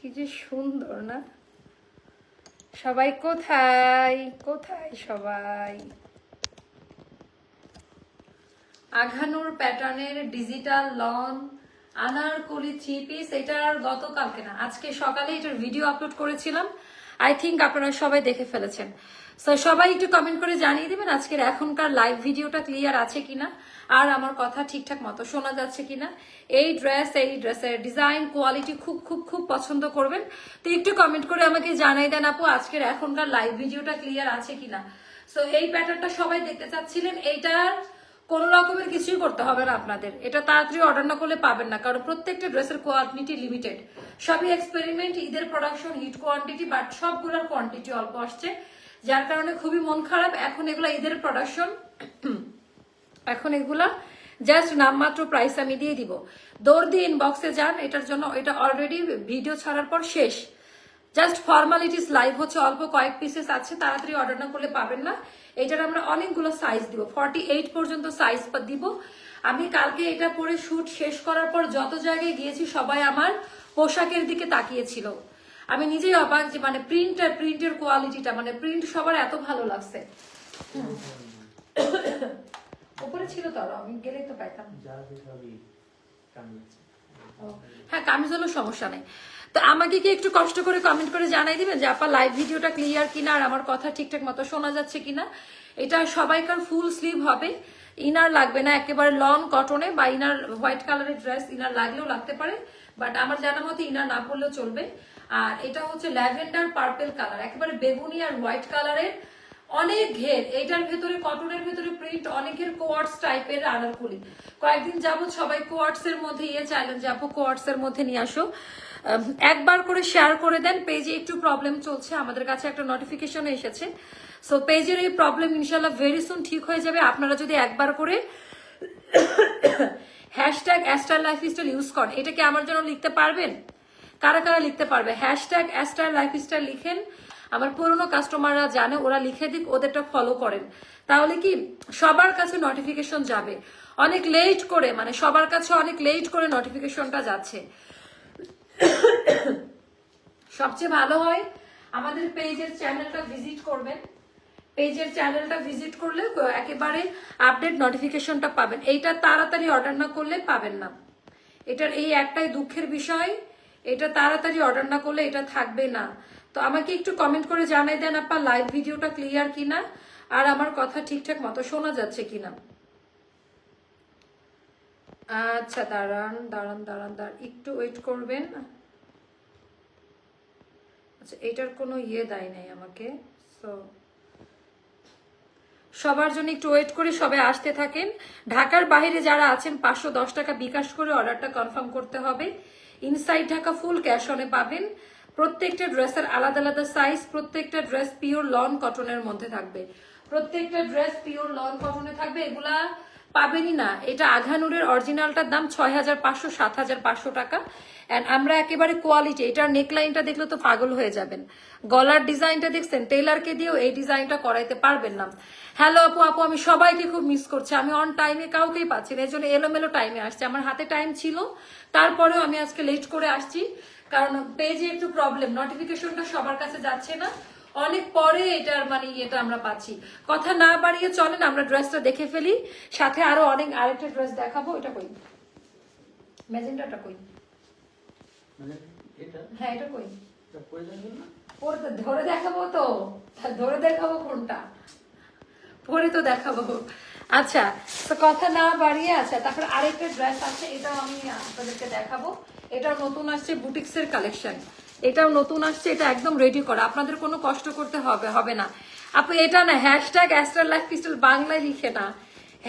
কি যে সুন্দর না। সবাই কোথায় কোথায় সবাই? আঘানুর প্যাটার্নের digital lawn Anarkali three piece, এটার গতকালকে না আজকে সকালে এটার ভিডিও আপলোড করেছিলাম। আই থিঙ্ক আপনারা সবাই দেখে ফেলেছেন। সো সবাই একটু কমেন্ট করে জানিয়ে দিবেন আজকের এখনকার লাইভ ভিডিওটা ক্লিয়ার আছে কিনা, আর আমার কথা ঠিকঠাক মতো শোনা যাচ্ছে কিনা। এই ড্রেসের ডিজাইন কোয়ালিটি খুব খুব খুব পছন্দ করবেন, তো একটু কমেন্ট করে আমাকে জানাই দেন আপু আজকের এখনকার লাইভ ভিডিওটা ক্লিয়ার আছে কিনা। সো এই প্যাটার্নটা সবাই দেখতে চাচ্ছিলেন, এইটার কোন রকমের কিছুই করতে হবে না আপনাদের। এটা তাড়াতাড়ি অর্ডার না করলে পাবেন না, কারণ প্রত্যেকটা ড্রেসের কোয়ান্টিটি লিমিটেড। সবই এক্সপেরিমেন্ট, ঈদের প্রোডাকশন, হিট কোয়ান্টিটি, বাট সবগুলোর কোয়ান্টিটি অল্প আসছে, যার কারণে খুবই মন খারাপ। এখন এগুলা ঈদের প্রোডাকশন, এখন এগুলা জাস্ট নামমাত্র প্রাইস আমি দিয়ে দিব। দৌড় দিয়ে ইনবক্সে যান এটার জন্য, এটা অলরেডি ভিডিও ছাড়ার পর শেষ। জাস্ট ফর্মালিটিস, লাইভ হচ্ছে, অল্প কয়েক পিসেস আছে, তাড়াতাড়ি অর্ডার না করলে পাবেন না। এটার আমরা অনেকগুলো সাইজ দিব, 48 পর্যন্ত সাইজ দিব। আমি কালকে এটা পরে শুট শেষ করার পর যত জায়গায় গিয়েছি সবাই আমার পোশাকের দিকে তাকিয়েছিল। আমি নিজেই অবাক যে মানে প্রিন্টের কোয়ালিটিটা, মানে প্রিন্ট সবার এত ভালো লাগছে। উপরে ছিল তো, আমি গেলেই তো পাইতাম। হ্যাঁ, কামিজ হলো সমস্যা নেই। তো আমাকে কি একটু কষ্ট করে কমেন্ট করে জানাই দিবেন যে আপা লাইভ ভিডিওটা ক্লিয়ার কিনা, আর আমার কথা ঠিকঠাক মতো শোনা যাচ্ছে কিনা। এটা সবাইকার ফুল স্লিভ হবে, ইনার লাগবে না, একেবারে লন কটনে বা ইনার হোয়াইট কালারের ড্রেস ইনার লাগলেও লাগতে পারে, বাট আমার জানা মতো ইনার না পড়লেও চলবে। আর এটা হচ্ছে ল্যাভেন্ডার পার্পেল কালার, একেবারে বেগুনি আর হোয়াইট কালারের, অনেক ঘের। এইটার ভেতরে কটনের ভেতরে প্রিন্ট, অনেকের কোয়ার্টস টাইপের আনারকলি। কয়েকদিন যাবত সবাই কোয়ার্টস এর মধ্যে চাইলেন যে আপু কোয়ার্টস এর মধ্যে নিয়ে আসো। একবার করে শেয়ার করে দেন, পেজে একটু প্রবলেম চলছে, আমাদের কাছে একটা নোটিফিকেশন এসেছে। সো পেজের এই প্রবলেম ইনশাল্লাহ ভেরি সুন ঠিক হয়ে যাবে। আপনারা যদি একবার করে হ্যাশট্যাগ অ্যাস্টার লাইফস্টাইল ইউজ করেন, এটা কি আমার জন্য লিখতে পারবেন? কারা কারা লিখতে পারবে? হ্যাশট্যাগ অ্যাস্টার লাইফস্টাইল লিখেন। আমার পুরনো কাস্টমাররা জানে, ওরা লিখে দিক, ওদেরটা ফলো করেন, তাহলে কি সবার কাছে নোটিফিকেশন যাবে। অনেক লেট করে, মানে সবার কাছে অনেক লেট করে নোটিফিকেশনটা যাচ্ছে। সবচেয়ে ভালো হয় আমাদের পেজের চ্যানেলটা ভিজিট করবেন। পেজের চ্যানেলটা ভিজিট করলে একেবারে আপডেট নোটিফিকেশনটা পাবেন। এইটা তাড়াতাড়ি অর্ডার না করলে পাবেন না। এটার এই একটাই দুঃখের বিষয়, এটা তাড়াতাড়ি অর্ডার না করলে এটা থাকবে না। তো আমাকে একটু কমেন্ট করে জানাই দেন আপা লাইভ ভিডিওটা ক্লিয়ার কিনা, আর আমার কথা ঠিকঠাক মতো শোনা যাচ্ছে কিনা। আচ্ছা দাঁড়ান দাঁড়ান দাঁড়ান দাঁড়ান, একটু ওয়েট করবেন। আচ্ছা, এটার কোনো দেয় নাই আমাকে, সো সবার জন্য একটু ওয়েট করে সবাই আসতে থাকেন। ঢাকার বাইরে যারা আছেন 510 টাকা বিকাশ করে অর্ডারটা কনফার্ম করতে হবে। ইনসাইড ঢাকা ফুল ক্যাশ অনে পাবেন। প্রত্যেকটা ড্রেসের আলাদা আলাদা সাইজ, প্রত্যেকটা ড্রেস পিওর লন কটনের মধ্যে থাকবে, প্রত্যেকটা ড্রেস পিওর লন কটনে থাকবে। এগুলা পাবেনই না। এটা আঘানুরের অরিজিনালটার দাম 6500 7500 টাকা। এন্ড আমরা একেবারে কোয়ালিটি, এটার নেকলাইনটা দেখলে তো পাগল হয়ে যাবেন। গলার ডিজাইনটা দেখছেন, টেইলারকে দিয়েও এই ডিজাইনটা করাইতে পারবেন না। হ্যালো আপু, আমি সবাইকে খুব মিস করছি, আমি অন টাইমে কাউকেই পাচ্ছি না, এই জন্য এলোমেলো টাইমে আসছে। আমার হাতে টাইম ছিল, তারপরেও আমি আজকে লেট করে আসছি, কারণ পেজে একটু প্রবলেম, নোটিফিকেশনটা সবার কাছে যাচ্ছে না, অনেক পরে এটার মানে এটা আমরা পাচ্ছি। কথা না বাড়িয়ে চলেন আমরা ড্রেসটা দেখে ফেলি, সাথে আরো অনেক আরেকটা ড্রেস দেখাবো। এটা কই, ম্যাজেন্টাটা কই? হ্যাঁ এটা কই, ধরে দেখাবো তো, ধরে দেখাবো কোনটা, পরে তো দেখাবো। আচ্ছা, তো কথা না বাড়িয়ে, আচ্ছা তারপর আরেকটা ড্রেস আছে, এটাও আমি আপনাদেরকে দেখাবো। এটাও নতুন আসছে, বুটিক্সের কালেকশন, এটাও নতুন আসছে, এটা একদম রেডি করা, আপনাদের কোনো কষ্ট করতে হবে না। আপনি এটা না হ্যাশট্যাগ অ্যাস্টার লাইফস্টাইল বাংলায় লিখে না,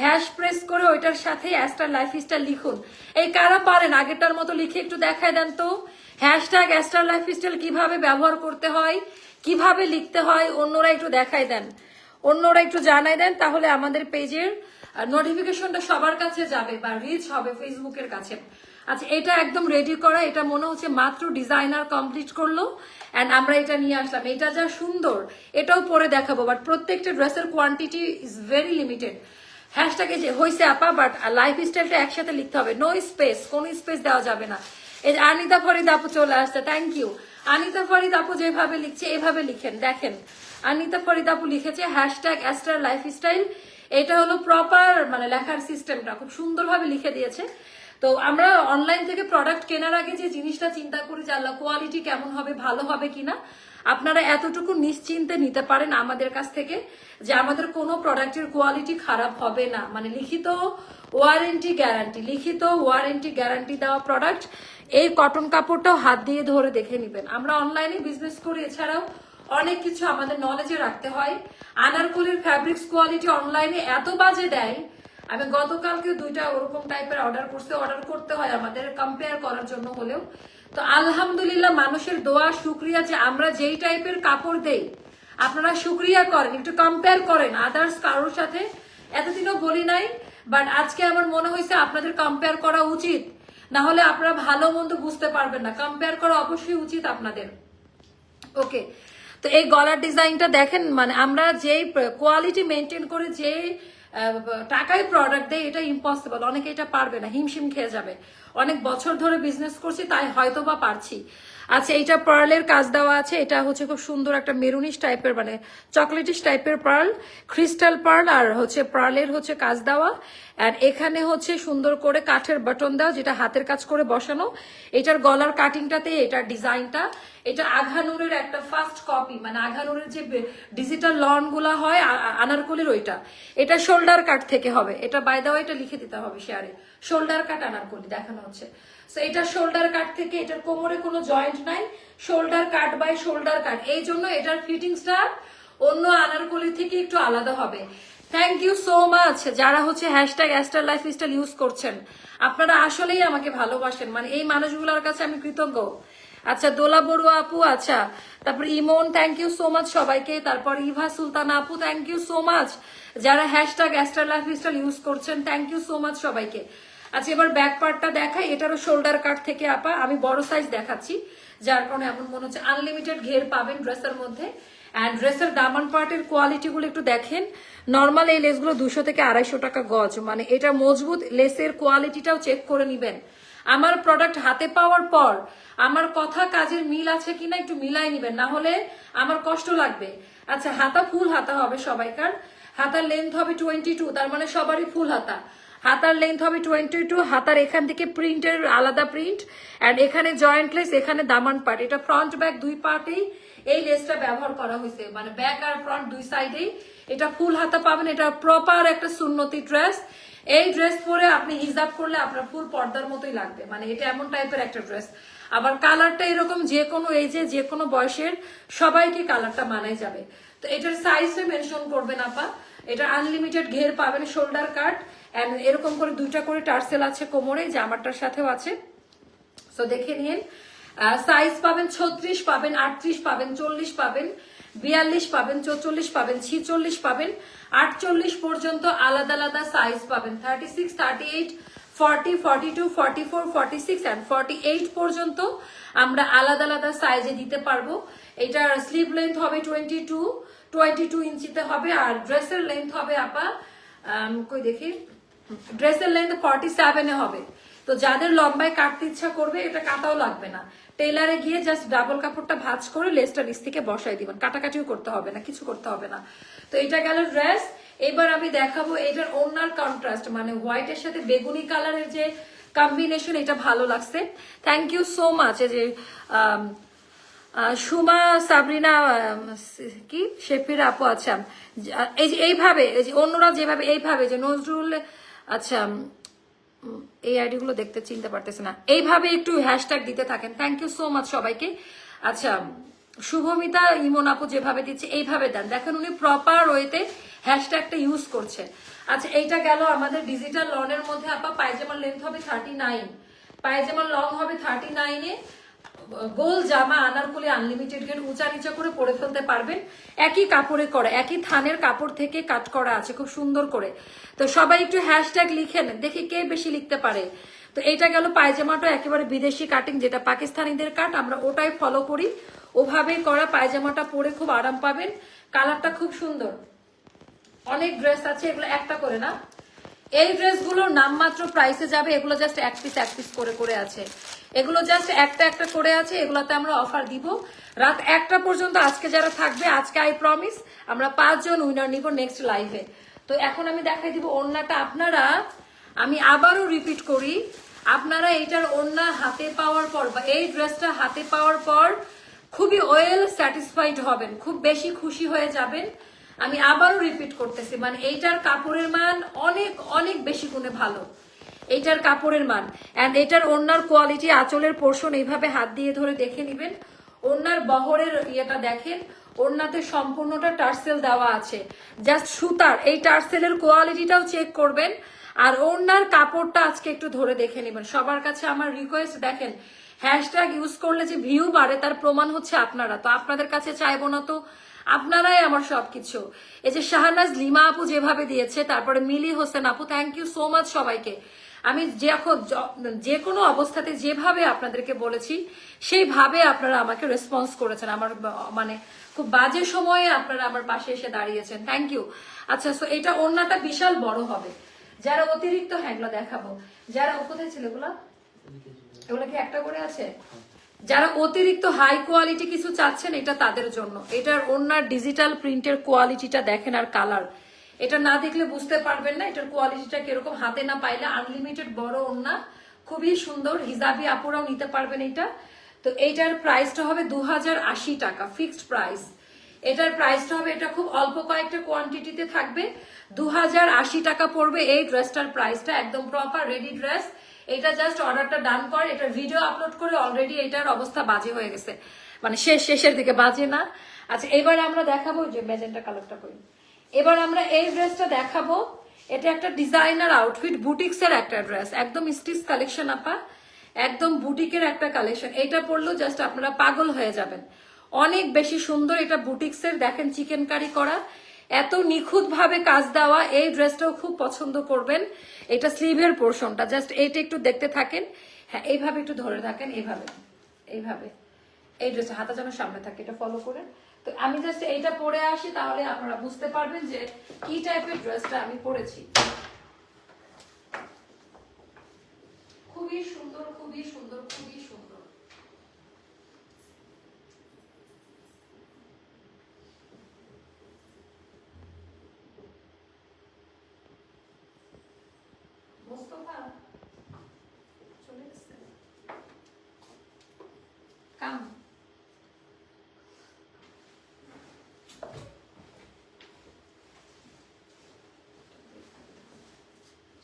হ্যাশ প্রেস করে ওইটার সাথে অ্যাস্টার লাইফস্টাইল লিখুন। এই কারা পারেন আগেরটার মতো লিখে একটু দেখায় দেন তো, হ্যাশট্যাগ অ্যাস্টার লাইফস্টাইল কিভাবে ব্যবহার করতে হয়, কিভাবে লিখতে হয়, অন্যরা একটু দেখায় দেন, অন্যরা একটু জানাই দেন, তাহলে আমাদের পেজের নোটিফিকেশনটা সবার কাছে যাবে বা রিচ হবে ফেসবুকের কাছে। আচ্ছা, এটা একদম রেডি করা, এটা মনে হচ্ছে মাত্র ডিজাইনার কমপ্লিট করলো এন্ড আমরা এটা নিয়ে আসলাম। এটা যা সুন্দর, এটাও পরে দেখাবো, বাট প্রত্যেকটা ড্রেসের কোয়ান্টিটি ইজ ভেরি লিমিটেড। হ্যাশট্যাগে যে হয়েছে আপা, বাট লাইফ স্টাইলটা একসাথে লিখতে হবে, নো স্পেস, কোনো স্পেস দেওয়া যাবে না। এই যে আনিতা ফরিদ আপু চলে আসছে, থ্যাংক ইউ। আনিতা ফরিদ আপু যেভাবে লিখছে এভাবে লিখেন, দেখেন আনিতা ফরিদ আপু লিখেছে হ্যাশট্যাগ অ্যাস্টার লাইফস্টাইল। এটা হলো প্রপার মানে লেখার সিস্টেমটা খুব সুন্দরভাবে লিখে দিয়েছে। তো আমরা অনলাইন থেকে প্রোডাক্ট কেনার আগে যে জিনিসটা চিন্তা করি যে আল্লাহ কোয়ালিটি কেমন হবে, ভালো হবে কিনা, আপনারা এতটুকু নিশ্চিন্তে নিতে পারেন আমাদের কাছ থেকে যে আমাদের কোনো প্রোডাক্টের কোয়ালিটি খারাপ হবে না। মানে লিখিত ওয়ারেন্টি গ্যারান্টি দেওয়া প্রোডাক্ট। এই কটন কাপড়টাও হাত দিয়ে ধরে দেখে নিবেন। আমরা অনলাইনে বিজনেস করি, এছাড়াও অনেক কিছু আমাদের নলেজে রাখতে হয়। আনারকলির ফ্যাব্রিক্স কোয়ালিটি অনলাইনে এত বাজে দেয়, আমি গতকালকে 2টা ওরকম টাইপের অর্ডার করতে হয় আমাদের কম্পেয়ার করার জন্য হলেও। তো আলহামদুলিল্লাহ মানুষের দোয়া শুক্রিয়া যে আমরা যেই টাইপের কাপড় দেই আপনারা শুক্রিয়া করেন, একটু কম্পেয়ার করেন আদার্স কারোর সাথে। এতদিনও বলি নাই, বাট আজকে আমার মনে হয়েছে আপনাদের কম্পেয়ার করা উচিত, না হলে আপনারা ভালো মন্দ বুঝতে পারবেন না। কম্পেয়ার করা অবশ্যই উচিত আপনাদের। ওকে, তো এই গলার ডিজাইনটা দেখেন, মানে আমরা যেই কোয়ালিটি মেনটেন করে যে টাকায় প্রোডাক্ট দেয় এটা ইম্পসিবল, অনেকে এটা পারবে না, হিমশিম খেয়ে যাবে। অনেক বছর ধরে বিজনেস করছি তাই হয়তো বা পারছি। আচ্ছা, এইটা পার্লের কাজ দেওয়া আছে, এটা হচ্ছে খুব সুন্দর একটা মেরুনিশ টাইপের মানে চকলেটিশ টাইপের পার্ল, ক্রিস্টাল পার্ল, আর হচ্ছে পার্লের হচ্ছে কাজ দেওয়া। আর এখানে হচ্ছে সুন্দর করে কাঠের বাটন দেওয়া, যেটা হাতের কাজ করে বসানো। এটার গলার কাটিংটাতে এটার ডিজাইনটা, এটা আঘানুরের একটা ফার্স্ট কপি, মানে আঘানুরের যে ডিজিটাল লন গুলা হয় আনারকলির ওইটা। এটা শোল্ডার কাট থেকে হবে, এটা বাই দেওয়া, এটা লিখে দিতে হবে শেয়ারে, শোল্ডার কাট আনারকলি দেখানো হচ্ছে। তো এটা শোল্ডার কাট থেকে, এটার কোমরে কোনো জয়েন্ট নাই, shoulder cut by shoulder cut, এই জন্য এটার ফিটিংসটা অন্য আনারকলি থেকে একটু আলাদা হবে। থ্যাংক ইউ সো মাচ যারা হচ্ছে হ্যাশট্যাগ অ্যাস্টার লাইফস্টাইল ইউজ করছেন, আপনারা আসলেই আমাকে ভালোবাসেন, মানে এই মানুষগুলোর কাছে আমি কৃতজ্ঞ। আচ্ছা, দোলা বড়ুয়া আপু, আচ্ছা, তারপর ইমন, থ্যাংক ইউ সো মাচ সবাইকে। তারপর ইভা সুলতানা আপু, থ্যাংক ইউ সো মাচ যারা হ্যাশট্যাগ অ্যাস্টার লাইফস্টাইল ইউজ করছেন, থ্যাংক ইউ সো মাচ সবাইকে। আচ্ছা, এবার ব্যাক পার্টটা দেখাই, এটারও শোল্ডার কাট থেকে আপা, আমি বড় সাইজ দেখাচ্ছি যার কারণে এমন মনে হচ্ছে। আনলিমিটেড ঘের পাবেন ড্রেসের মধ্যে। অ্যান্ড ড্রেসের দামান পার্টের কোয়ালিটিগুলো একটু দেখেন। নর্মাল এই লেসগুলো 200 থেকে 250 টাকা গজ, মানে এটা মজবুত। লেসের কোয়ালিটিটাও চেক করে নিবেন। আমার প্রোডাক্ট হাতে পাওয়ার পর আমার কথা কাজের মিল আছে কিনা একটু মিলাই নিবেন, না হলে আমার কষ্ট লাগবে। আচ্ছা, হাতা ফুল হাতা হবে সবাইকার। হাতার লেন্থ হবে 22, তার মানে সবারই ফুল হাতা। হাতার লেন্থ হবে 22, হাতার এখান থেকে প্রিন্টের আলাদা প্রিন্ট, অ্যান্ড এখানে জয়েন্ট লেস, এখানে দামান পার্ট। এটা ফ্রন্ট ব্যাক দুই পার্টেই এই লেসটা ব্যবহার করা হয়েছে, মানে ব্যাক আর ফ্রন্ট দুই সাইডেই এটা ফুল হাতা পাবেন। এটা প্রপার একটা সুন্নতি ড্রেস। এই ড্রেস পরে আপনি হিজাব করলে আপনার ফুল পর্দার মতোই লাগবে, মানে এটা এমন টাইপের একটা ড্রেস। আবার কালারটা এরকম যে কোনো এজে যে কোনো বয়সের সবাইকে কালারটা মানাই যাবে। তো এটার সাইজটা মেনশন করবেন আপা। এটা আনলিমিটেড ঘের পাবেন, শোল্ডার কাট, এন্ড এরকম করে 2টা করে টার্সেল আছে কোমরে, জামাটার সাথেও আছে। সো দেখে নিন, সাইজ পাবেন 36 পাবেন, 38 পাবেন, 40 পাবেন, 42 পাবেন, 44 পাবেন, 46 পাবেন, 48 পর্যন্ত আলাদা আলাদা সাইজ পাবেন। 36, 38, 40, 42, 44, 46 অ্যান্ড 48 পর্যন্ত আমরা আলাদা আলাদা সাইজে দিতে পারবো। এটার স্লিভ লেন্থ হবে 22 ইঞ্চিতে হবে, আর ড্রেসের লেন্থ হবে আপা কই দেখি, ড্রেসের লেন্থ 47 হবে। তো যাদের লম্বায় কাটতে ইচ্ছা করবে এটা কাটাও লাগবে না, টেলারে গিয়ে জাস্ট ডাবল কাপড়টা ভাঁজ করে লেসটা নিচ থেকে বসাই দিবেন, কাটাকাটিও করতে হবে না, কিছু করতে হবে না। তো এটা গেল ড্রেস। এবার আমি দেখাবো এটার ওড়নার কন্ট্রাস্ট, মানে হোয়াইটের সাথে বেগুনি কালারের যে কম্বিনেশন, এটা ভালো লাগছে। Thank you so much. এই যে সুমা সাবরিনা কি শেফির আপু, আচ্ছা এই যে এইভাবে, এই যে অন্যরা যেভাবে এইভাবে যে নজরুল, আচ্ছা এই আইডি গুলো দেখতে চিনতে পারতেছে না, এইভাবে একটু হ্যাশট্যাগ দিতে থাকেন। থ্যাংক ইউ সো মাচ সবাইকে। আচ্ছা, শুভমিতা ইমন আপু যেভাবে দিচ্ছে এইভাবে দেন, দেখেন উনি প্রপার ওয়েতে হ্যাশট্যাগটা ইউজ করছে। আচ্ছা, এইটা গেল আমাদের ডিজিটাল লনের মধ্যে আপা। পায়জামার লেন্থ হবে 39, পায়জামার লং হবে 39-এ। গোল জামা আনারকলি আনলিমিটেড ঘের, উঁচা নিচা করে পরে ফেলতে পারবেন। একই কাপড়ে করা, একই থানের কাপড় থেকে কাট করা আছে খুব সুন্দর করে। তো সবাই একটু হ্যাশট্যাগ লিখেন, দেখি কে বেশি লিখতে পারে। তো এটা গেল পায়জামাটা, একেবারে বিদেশি কাটিং, যেটা পাকিস্তানিদের কাট, আমরা ওটাই ফলো করি, ওভাবেই করা। পায়জামাটা পরে খুব আরাম পাবেন, কালারটা খুব সুন্দর। অনেক ড্রেস আছে, এগুলো একটা করে না, এই ড্রেসগুলোর নামমাত্র প্রাইসে যাবে, এগুলো জাস্ট এক পিস করে আছে। এগুলো জাস্ট একটা একটা করে আছে, এগুলোতে আমরা অফার দিব রাত 1টা পর্যন্ত। আজকে যারা থাকবে, আজকে আই প্রমিস আমরা 5 জন উইনার নিব নেক্সট লাইভে। তো এখন আমি দেখাই দিব ওড়নাটা। আপনারা, আমি আবারও রিপিট করি, আপনারা এইটার ওড়না হাতে পাওয়ার পর বা এই ড্রেসটা হাতে পাওয়ার পর খুবই ওয়েল স্যাটিসফাইড হবেন, খুব বেশি খুশি হয়ে যাবেন। আমি আবারও রিপিট করতেছি, মানে এইটার কাপড়ের মান অনেক অনেক বেশি গুণে ভালো, এইটার কাপড়ের মান। অ্যান্ড এটার ওড়নার কোয়ালিটি, আঁচলের পোর্শন এইভাবে হাত দিয়ে ধরে দেখে নেবেন। ওড়নার বহরের ইয়েটা দেখেন, ওড়নাতে সম্পূর্ণটা টার্সেল দেওয়া আছে, জাস্ট সুতার। এই টার্সেলের কোয়ালিটিটাও চেক করবেন। আর ওড়নার কাপড়টা আজকে একটু ধরে দেখে নেবেন। সবার কাছে আমার রিকোয়েস্ট, দেখেন হ্যাশট্যাগ ইউজ করলে যে ভিউ বাড়ে তার প্রমাণ হচ্ছে আপনারা। তো আপনাদের কাছে চাইবো না তো, আপনারাই আমার সবকিছু। এই যে শাহনাজ লিমা আপু যেভাবে দিয়েছে, তারপরে মিলি হোসেন আপু, থ্যাংক ইউ সো মাচ সবাইকে। আমি যে কোনো অবস্থাতে যেভাবে আপনাদেরকে বলেছি সেইভাবে আপনারা আমাকে রেসপন্স করেছেন। আমার মানে খুব বাজে সময়ে আপনারা আমার পাশে এসে দাঁড়িয়েছেন, থ্যাংক ইউ। আচ্ছা, সো এটা ওড়নাটা বিশাল বড় হবে। যারা অতিরিক্ত, হ্যাঁ এগুলো দেখাবো, যারা কোথায় ছিল এগুলা, এগুলো কি একটা করে আছে? যারা অতিরিক্ত হাই কোয়ালিটি কিছু চাচ্ছেন, এটা তাদের জন্য। এটার ওড়নার ডিজিটাল প্রিন্টের কোয়ালিটিটা দেখেন আর কালার, এটা না দেখলে বুঝতে পারবেন না এটার কোয়ালিটিটা কিরকম। হাতে না পাইলে আনলিমিটেড বড় ওড়না, খুবই সুন্দর, হিজাবি আপুরাও নিতে পারবেন এটা। তো এইটার প্রাইসটা হবে 2080 টাকা, ফিক্সড প্রাইস। এটার প্রাইসটা হবে, এটা খুব অল্প কয়েকটা কোয়ান্টিটিতে থাকবে, 2080 টাকা পড়বে এই ড্রেসটার প্রাইসটা। একদম প্রপার রেডি ড্রেস। এটা জাস্ট অর্ডারটা ডান করে, এটার ভিডিও আপলোড করে অলরেডি এটার অবস্থা বাজে হয়ে গেছে, মানে শেষের দিকে, বাজে না। আচ্ছা, এবার আমরা দেখাবো যে ম্যাজেন্টা কালারটা করি। এবার আমরা এই ড্রেসটা দেখাবো। এটা একটা ডিজাইনার আউটফিট, বুটিক্সের একটা ড্রেস, একদম স্টিচ কালেকশন আপা, একদম বুটিকের একটা কালেকশন। এটা পরলেও জাস্ট আপনারা পাগল হয়ে যাবেন, অনেক বেশি সুন্দর। এটা বুটিক্সের, দেখেন চিকেন কারি করা, এত নিখুঁত ভাবে কাজ দেওয়া। এই ড্রেসটাও খুব পছন্দ করবেন। এটা স্লিভের পোর্শনটা, জাস্ট এইটা একটু দেখতে থাকেন। হ্যাঁ, এইভাবে একটু ধরে থাকেন, এইভাবে এইভাবে। এই ড্রেসটা হাতা যেন সামনে থাকে, এটা ফলো করেন। তো আমি জাস্ট এইটা পরে আসি, তাহলে আপনারা বুঝতে পারবেন যে কি টাইপের ড্রেসটা আমি পরেছি। খুবই সুন্দর, খুবই সুন্দর, খুবই সুন্দর। মোস্তফা চলে গেছে, কাম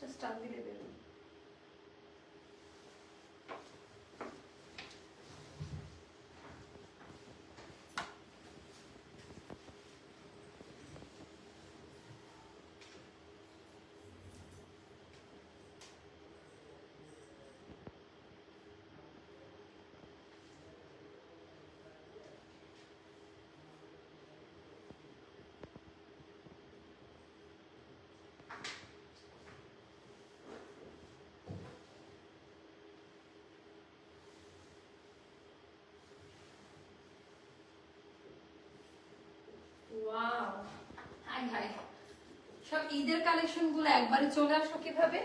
জাস্ট টান দিলে বের হবে। ওয়াও, হাই হাই, সব ঈদের কালেকশন গুলো একবারে চলে আসলো কিভাবে,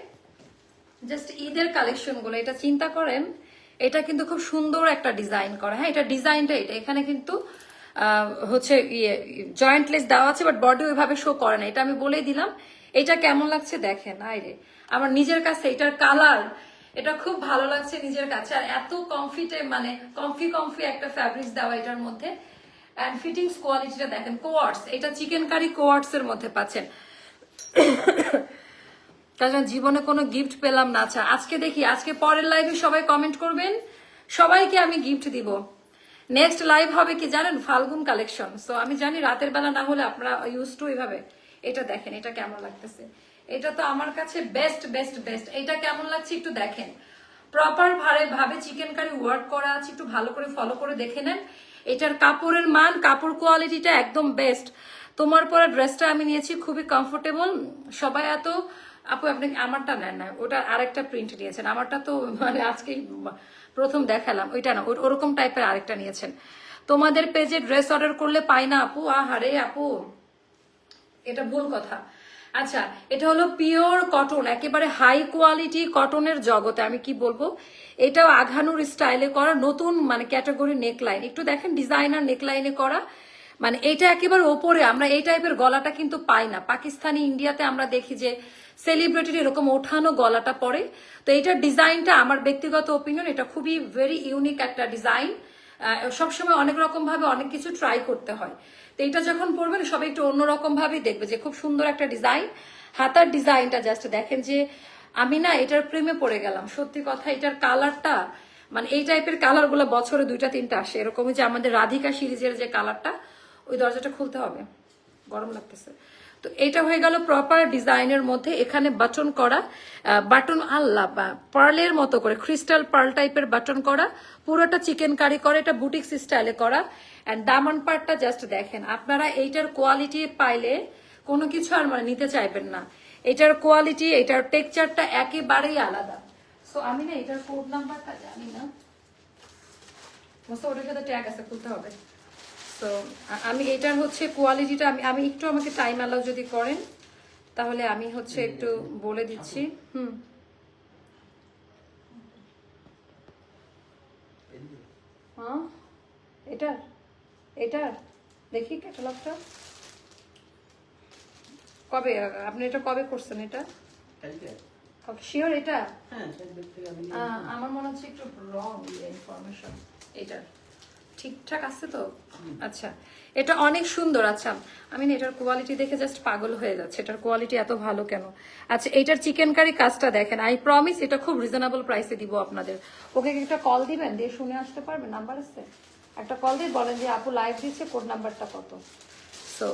জাস্ট ঈদের কালেকশন গুলো। এটা চিন্তা করেন, এটা কিন্তু খুব সুন্দর একটা ডিজাইন করা। হ্যাঁ, এটা ডিজাইনটা, এটা এখানে কিন্তু হচ্ছে ইয়ে জয়েন্টলেস দেওয়া আছে, বাট বডি ওইভাবে শো করে না। এটা আমি বলেই দিলাম। এটা কেমন লাগছে দেখেন, আইরে আমার নিজের কাছে এটার কালার, এটা খুব ভালো লাগছে নিজের কাছে। আর এত কমফিটে, মানে কমফি একটা ফ্যাব্রিক্স দেওয়া এটার মধ্যে। অ্যান্ড ফিটিংস কোয়ালিটিটা দেখেন, কোয়ার্টস, এটা চিকেন কারি কোয়ার্টস এর মধ্যে পাচ্ছেন। কারণ জীবনে কোনো গিফট পেলাম না। আচ্ছা, আজকে দেখি, আজকে পরের লাইভে সবাই কমেন্ট করবেন, সবাইকে আমি গিফট দিব। নেক্সট লাইভ হবে কি জানেন, ফাল্গুন কালেকশন। সো আমি জানি রাতের বেলা না হলে আপনারা ইউজ টু এইভাবে। এটা দেখেন, এটা কেমন লাগতেছে, এটা তো আমার কাছে বেস্ট বেস্ট বেস্ট। এটা কেমন লাগছে একটু দেখেন, প্রপার ভাবে চিকেন কারি ওয়ার্ক করা আছে, একটু ভালো করে ফলো করে দেখে নেন। এটার কাপড়ের মান, কাপড় কোয়ালিটিটা একদম বেস্ট। তোমার পরে ড্রেসটা আমি নিয়েছি, খুবই কমফোর্টেবল। সবাই এত, আপু আপনি আমারটা নেন না, ওটা আরেকটা প্রিন্ট নিয়েছেন। আমারটা তো মানে আজকেই প্রথম দেখালাম, ওইটা না, ওরকম টাইপের আরেকটা নিয়েছেন। তোমাদের পেজে ড্রেস অর্ডার করলে পাই না আপু, আহারে আপু, এটা ভুল কথা। আচ্ছা, এটা হলো পিওর কটন, একেবারে হাই কোয়ালিটি কটনের জগতে আমি কি বলবো, এটাও আঘানুর স্টাইলে করা নতুন মানে ক্যাটাগরি নেকলাইন, একটু দেখেন ডিজাইনার নেকলাইনে করা, মানে এটা একেবারে ওপরে। আমরা এই টাইপের গলাটা কিন্তু পাই না, পাকিস্তানি ইন্ডিয়াতে আমরা দেখি যে সেলিব্রিটির এরকম ওঠানো গলাটা পরে। তো এইটার ডিজাইনটা আমার ব্যক্তিগত ওপিনিয়ন, এটা খুবই ভেরি ইউনিক একটা ডিজাইন। সবসময় অনেক রকম ভাবে অনেক কিছু ট্রাই করতে হয়, তো এটা যখন পরবেন সবাই একটু অন্যরকম ভাবেই দেখবে যে খুব সুন্দর একটা ডিজাইন। হাতার ডিজাইনটা জাস্ট দেখেন যে আমি না এটার প্রেমে পড়ে গেলাম, সত্যি কথা। এটার কালারটা মানে এই টাইপের কালার গুলো বছরে 2-3টা আসে, এরকমই যে আমাদের রাধিকা সিরিজের যে কালারটা, ওই দরজাটা খুলতে হবে, গরম লাগতেছে। তো এটা হয়ে গেল প্রপার ডিজাইনের মধ্যে, এখানে বাটন করা, বাটন আল্লাহ পার্লের মতো করে ক্রিস্টাল পার্ল টাইপের বাটন করা, পুরোটা চিকেন কারি করে, এটা বুটিক স্টাইলে করা। এন্ড দামান পার্টটা জাস্ট দেখেন, আপনারা এইটার কোয়ালিটি পাইলে কোনো কিছু আর মানে নিতে চাইবেন না। এটার কোয়ালিটি, এটার টেক্সচারটা একেবারেই আলাদা। সো আমি না এটার কোড নাম্বারটা জানি না, ওটার সাথে ট্যাগ আছে, খুলতে হবে। তো আমি এটার হচ্ছে কোয়ালিটিটা আমি একটু, আমাকে টাইম অ্যালাউ যদি করেন তাহলে আমি হচ্ছে একটু বলে দিচ্ছি। হ্যাঁ, এটার এটার দেখি ক্যাটালগটা কবে, আপনি এটা কবে করছেন? এটা শিওর? এটা আমার মনে হচ্ছে একটু রং ইনফরমেশন, এটার ঠিকঠাক আছে তো? আচ্ছা, এটা অনেক সুন্দর। আচ্ছা, আমি না এটার কোয়ালিটি দেখে জাস্ট পাগল হয়ে যাচ্ছে, এটার কোয়ালিটি এত ভালো কেন। আচ্ছা, এটার চিকেন কারি কাজটা দেখেন, আই প্রমিস এটা খুব রিজনেবল প্রাইসে দিব আপনাদের। ওকে একটা কল দিবেন, দিয়ে শুনে আসতে পারবেন, নাম্বার আছে, একটা কল দিয়ে বলেন যে আপু লাইভ দিচ্ছে, কোড নাম্বারটা কত। সো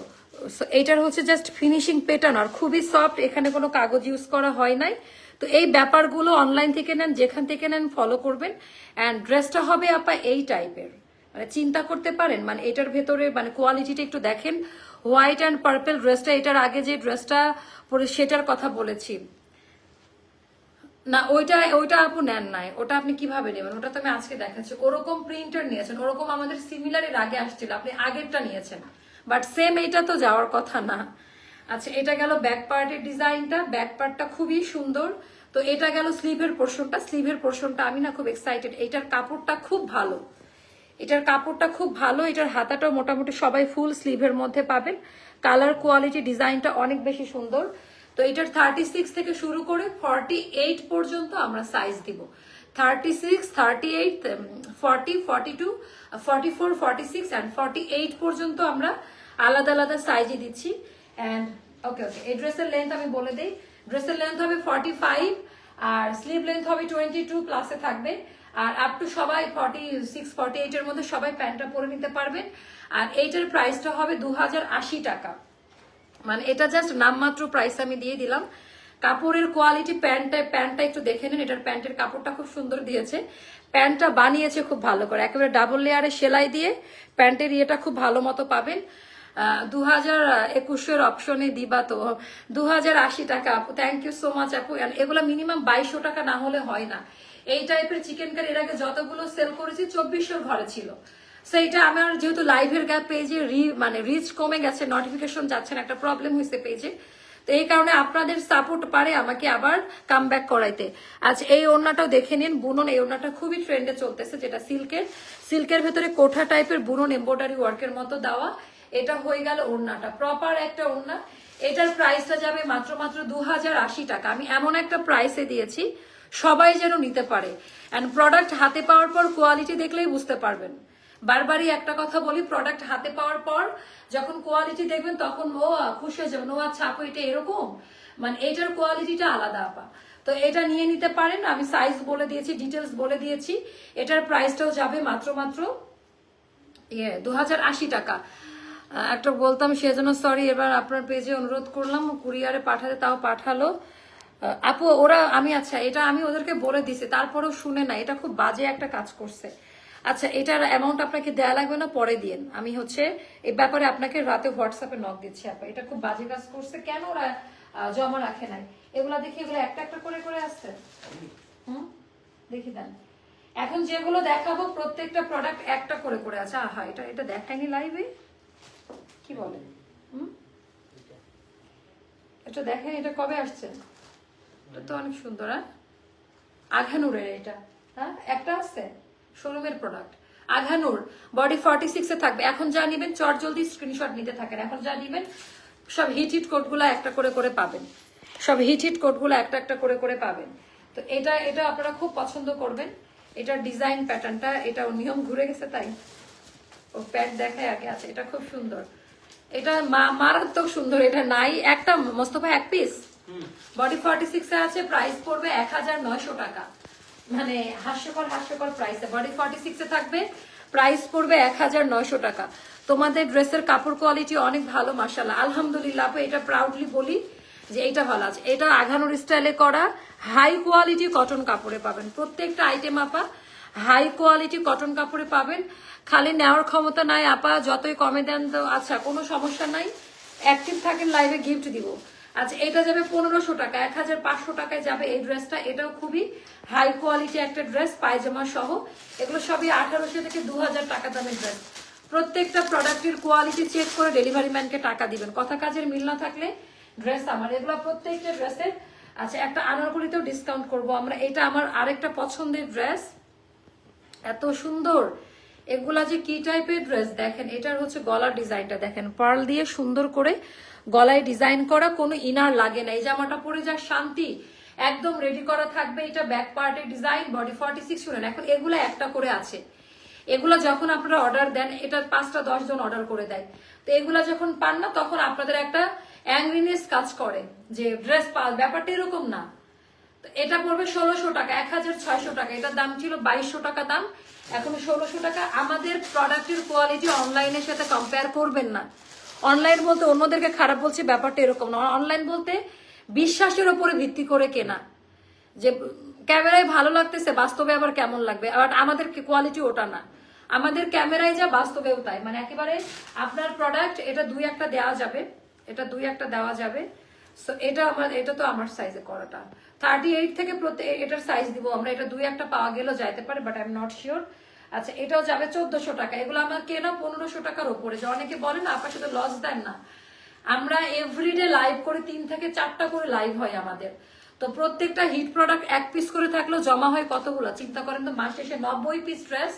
এইটার হচ্ছে জাস্ট ফিনিশিং প্যাটার্ন, আর খুবই সফট, এখানে কোনো কাগজ ইউজ করা হয় নাই। তো এই ব্যাপারগুলো অনলাইন থেকে নেন, যেখান থেকে নেন ফলো করবেন। অ্যান্ড ড্রেসটা হবে আপা এই টাইপের, মানে চিন্তা করতে পারেন, মানে এটার ভেতরে মানে কোয়ালিটিটা একটু দেখেন। হোয়াইট অ্যান্ড পার্পল ড্রেসটা, এটার আগে যে ড্রেসটা পরে সেটার কথা বলেছি না, ওইটা আপু নেন নাই, ওটা আপনি কিভাবে নেবেন? ওটা তো আমি আজকে দেখাচ্ছি, ওরকম প্রিন্টার নিয়েছেন, ওরকম আমাদের সিমিলার এর আগে আসছিল, আপনি আগেরটা নিয়েছেন, বাট সেম এইটা তো যাওয়ার কথা না। আচ্ছা, এটা গেল ব্যাক পার্টের ডিজাইনটা, ব্যাক পার্টটা খুবই সুন্দর। তো এটা গেল স্লিভের পোর্শনটা, স্লিভের পোর্শনটা আমি না খুব এক্সাইটেড, এইটার কাপড়টা খুব ভালো, এটার কাপড়টা খুব ভালো, এটার হাতাটাও মোটামুটি সবাই ফুল স্লিভের মধ্যে পাবেন। কালার কোয়ালিটি ডিজাইনটা অনেক বেশি সুন্দর। তো এটার 36 থেকে শুরু করে 48 পর্যন্ত আমরা সাইজ দিব। 36, 38, 40, 42, 44, 46 অ্যান্ড 48 পর্যন্ত আমরা আলাদা আলাদা সাইজে দিচ্ছি। অ্যান্ড ওকে ওকে, এই ড্রেসের লেন্থ আমি বলে দিই, ড্রেসের লেন্থ হবে 45 আর স্লিভ লেন্থ হবে 22 প্লাসে থাকবে। আর আপ টু সবাই 46, 48 এর মধ্যে সবাই প্যান্টটা পরে নিতে পারবেন। আর এইটার প্রাইসটা হবে 2080 টাকা, মানে এটা জাস্ট নামমাত্র প্রাইস আমি দিয়ে দিলাম। কাপড়ের কোয়ালিটি, প্যান্টটা একটু দেখে নিন, এটার প্যান্টের কাপড়টা খুব সুন্দর দিয়েছে, প্যান্টটা বানিয়েছে খুব ভালো করে, একেবারে ডাবল লেয়ারে সেলাই দিয়ে প্যান্টের ইয়েটা খুব ভালো মতো পাবেন। 2021 অপশনে দিবা তো 2080 টাকা আপু, থ্যাংক ইউ সো মাচ আপু। এগুলো মিনিমাম 2200 টাকা না হলে হয় না। এই টাইপের চিকেন কারি এর আগে যতগুলো সেল করেছি 2400 ঘরে ছিল। সেইটা আমার যেহেতু লাইভের গ্যাপ পেজে মানে রিচ কমে গেছে, নোটিফিকেশন যাচ্ছে না, একটা প্রবলেম হয়েছে পেজে, তো এই কারণে আপনাদের সাপোর্ট পারে আমাকে আবার কাম ব্যাক করাইতে। আজ এই ওড়নাটাও দেখে নিন, বুনন, এই ওড়নাটা খুবই ট্রেন্ডে চলতেছে, যেটা সিল্কের ভেতরে কোঠা টাইপের বুনন এমব্রয়ডারি ওয়ার্কের মতো দেওয়া। এটা হয়ে গেল ওড়নাটা, প্রপার একটা ওড়না। এটার প্রাইসটা যাবে মাত্র 2080 টাকা। আমি এমন একটা প্রাইসে দিয়েছি সবাই যেন নিতে পারে। অ্যান্ড প্রোডাক্ট হাতে পাওয়ার পর কোয়ালিটি দেখলেই বুঝতে পারবেন। বারবারই একটা কথা বলি, প্রোডাক্ট হাতে পাওয়ার পর যখন কোয়ালিটি দেখবেন তখন খুশি হয়ে যাবেন, ও আচ্ছা আপু এটা এরকম, মানে এটার কোয়ালিটিটা আলাদা আপা। তো এটা নিয়ে নিতে পারেন, আমি সাইজ বলে দিয়েছি, ডিটেলস বলে দিয়েছি। এটার প্রাইসটাও যাবে মাত্র 2080 টাকা। একটা বলতাম সেজন্য সরি, এবার আপনার পেজে অনুরোধ করলাম কুরিয়ারে পাঠাতে, তাও পাঠালো আপু ওরা। আচ্ছা, এটা আমি ওদেরকে বলে দিছি, তারপরেও শুনে না, এটা খুব বাজে একটা কাজ করছে। আচ্ছা, এটার অ্যামাউন্ট আপনাকে দেয়া লাগবে না, পরে দিন, আমি হচ্ছে এই ব্যাপারে আপনাকে রাতে হোয়াটসঅ্যাপে নক দিচ্ছি আপা। এটা খুব বাজে কাজ করছে, কেন ওরা জমা রাখে নাই এগুলা, দেখি এগুলো একটা একটা করে করে আসছে। দেখি দেন, এখন যেগুলো দেখাবো প্রত্যেকটা প্রোডাক্ট একটা করে করে আছে। আহা, এটা দেখায়নি লাইভে, কি বলে? এটা দেখেন, এটা কবে আসছে? এটা তো অনেক সুন্দর। হ্যাঁ, আঘানুরের এটা। হ্যাঁ, একটা আছে শোরুমের প্রোডাক্ট। আঘানুর বডি 46 এ থাকবে। এখন যা নিবেন চট জলদি স্ক্রিনশট নিতে থাকেন। এখন যা নিবেন সব হিট কোডগুলো একটা করে করে পাবেন। সব হিট কোডগুলো একটা একটা করে করে পাবেন। তো এটা এটা আপনারা খুব পছন্দ করবেন। এটার ডিজাইন প্যাটার্নটা, এটা নিয়ম ঘুরে গেছে তাই ও প্যাট দেখায় আগে। আছে, এটা খুব সুন্দর। এটা মারাত্মক সুন্দর। এটা নাই একটা মোস্তফা এক পিস বডি 46 এ আছে। প্রাইস পড়বে 1900 টাকা। মানে হাস্যকর হাস্যকর প্রাইসে বডি 46 এ থাকবে। প্রাইস পড়বে 1900 টাকা। তোমাদের ড্রেসের কাপড় কোয়ালিটি অনেক ভালো মাশাআল্লাহ, আলহামদুলিল্লাহ। আপু এটা প্রাউডলি বলি যে এটা ভালো আছে। এটা আঘানুর স্টাইলে করা হাই কোয়ালিটি কটন কাপড়ে পাবেন। প্রত্যেকটা আইটেম আপা হাই কোয়ালিটি কটন কাপড়ে পাবেন। খালি নেওয়ার ক্ষমতা নাই আপা, যতই কমে দেন তো আচ্ছা কোনো সমস্যা নাই। অ্যাক্টিভ থাকেন, লাইভে গিফট দিব। আচ্ছা, এটা যাবে 1500 টাকা, 1500 টাকায় যাবে এই ড্রেসটা। এটাও খুবই হাই কোয়ালিটি একটা ড্রেস, পায়জামা সহ। এগুলো সবই 1800 থেকে 2000 টাকা দামের ড্রেস। প্রত্যেকটা প্রোডাক্টের কোয়ালিটি চেক করে ডেলিভারি ম্যানকে টাকা দিবেন। কথা কাজের মিল না থাকলে ড্রেস আমার। এগুলো প্রত্যেকটা ড্রেসের। আচ্ছা, একটা আনারকলিতেও ডিসকাউন্ট করব আমরা। এটা আমার আরেকটা পছন্দের ড্রেস, এত সুন্দর। এগুলা যে কি টাইপের ড্রেস দেখেন। এটার হচ্ছে গলার ডিজাইনটা দেখেন, পার্ল দিয়ে সুন্দর করে গলায় ডিজাইন করা, কোনো ইনার লাগে না। এই জামাটা পরে যা শান্তি, একদম রেডি করা থাকবে। এটা ব্যাক পার্টের ডিজাইন, বডি 46। শুনেন, এখন এগুলা একটা করে আছে। এগুলা যখন আপনারা অর্ডার দেন, এটা 5টা 10 জন অর্ডার করে দেয়। তো এগুলা যখন পান না, তখন আপনাদের একটা অ্যাংরিনেস কাজ করে যে ড্রেস পাল, ব্যাপারটা এরকম না। তো এটা পড়বে 1600 টাকা, 1600 টাকা। এটার দাম ছিল 2200 টাকা দাম, এখন 1600 টাকা। আমাদের প্রোডাক্টের কোয়ালিটি অনলাইনের সাথে কম্পেয়ার করবেন না। অনলাইন বলতে অন্যদেরকে খারাপ বলছি, ব্যাপারটা এরকম না। অনলাইন বলতে বিশ্বাসের উপরে ভিত্তি করে কেনা, যে ক্যামেরায় ভালো লাগতেছে বাস্তবে আবার কেমন লাগবে। আবার আমাদের কোয়ালিটি ওটা না, আমাদের ক্যামেরায় যা বাস্তবেও তাই। মানে একেবারে আপনার প্রোডাক্ট, এটা 2-1টা দেওয়া যাবে, এটা 2-1টা দেওয়া যাবে। সো এটা আমার, এটা তো আমার সাইজে করাটা 38 থেকে এটার সাইজ দিব আমরা। এটা 2-1টা পাওয়া গেলেও যাইতে পারে, but I am not sure. আচ্ছা, এটাও যাবে 1400 টাকা। এগুলো আমার কেনা 1500 টাকার উপরে। যে অনেকে বলেন আপনার সাথে লস দেন না, আমরা এভরিডে লাইভ করে 3 থেকে 4টা করে লাইভ হয় আমাদের। তো প্রত্যেকটা হিট প্রোডাক্ট 1 পিস করে থাকলেও জমা হয় কতগুলো চিন্তা করেন তো। মাস শেষে 90 পিস ড্রেস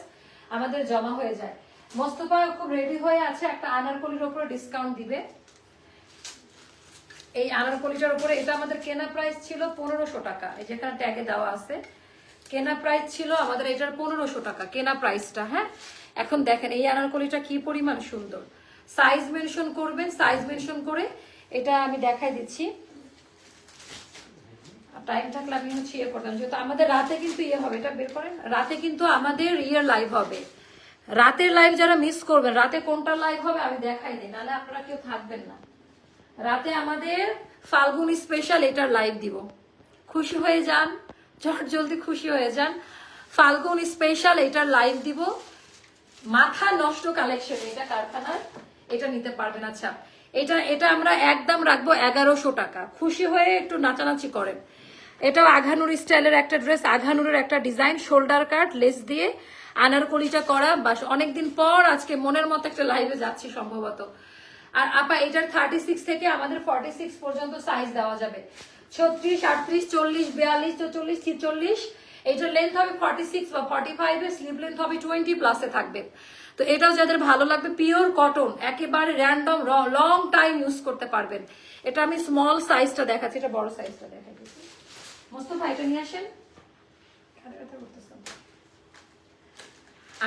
আমাদের জমা হয়ে যায়। মোস্তফা খুব রেডি হয়ে আছে, একটা আনারকলির উপরে ডিসকাউন্ট দিবে। এই আনারকলিটার উপরে, এটা আমাদের কেনা প্রাইস ছিল 1500 টাকা। এই যেখানে ট্যাগে দেওয়া আছে কেনা প্রাইস ছিল আমাদের এটার 1500 টাকা কেনা প্রাইসটা। হ্যাঁ, এখন দেখেন এই আনারকলিটা কি পরিমাণ সুন্দর। সাইজ মেনশন করবেন, সাইজ মেনশন করে এটা আমি দেখাই দিচ্ছি। টাইম থাকলে আমি হচ্ছে ইয়ে করতাম, যেহেতু আমাদের রাতে কিন্তু ইয়ে হবে। এটা বের করেন, রাতে কিন্তু আমাদের ইয়ের লাইভ হবে। রাতের লাইভ যারা মিস করবেন, রাতে কোনটা লাইভ হবে আমি দেখাই দিই, নাহলে আপনারা কেউ থাকবেন না। রাতে আমাদের ফাল্গুন স্পেশাল এটার লাইভ দিব। খুশি হয়ে যান, চট জলদি খুশি হয়ে যান। ফাল্গুন স্পেশাল এটার লাইভ দিব। মাথা নষ্ট কালেকশন, এটা কারখানার, এটা নিতে পারবেন। আচ্ছা, এটা এটা আমরা একদম রাখবো 1100 টাকা। খুশি হয়ে একটু নাচানাচি করেন। এটাও আঘানুর স্টাইলের একটা ড্রেস, আঘানুরের একটা ডিজাইন, শোল্ডার কাট লেস দিয়ে আনারকলিটা করা। বাস অনেকদিন পর আজকে মনের মতো একটা লাইভে যাচ্ছি সম্ভবত। আর আপা এটার 36 থেকে আমাদের 46 পর্যন্ত সাইজ দেওয়া যাবে। 36, 38, 40, 42, 44, 43। এটার লেন্থ হবে 46 বা 45 এর, স্লিভ লেন্থ হবে 20 প্লাসে থাকবে। তো এটাও যাদের ভালো লাগবে, পিওর কটন, একেবারে র্যান্ডম লং টাইম ইউজ করতে পারবেন। এটা আমি স্মল সাইজটা দেখাচ্ছি, এটা বড় সাইজটা দেখাচ্ছি। মোস্তফা এটা নিয়ে আসেন।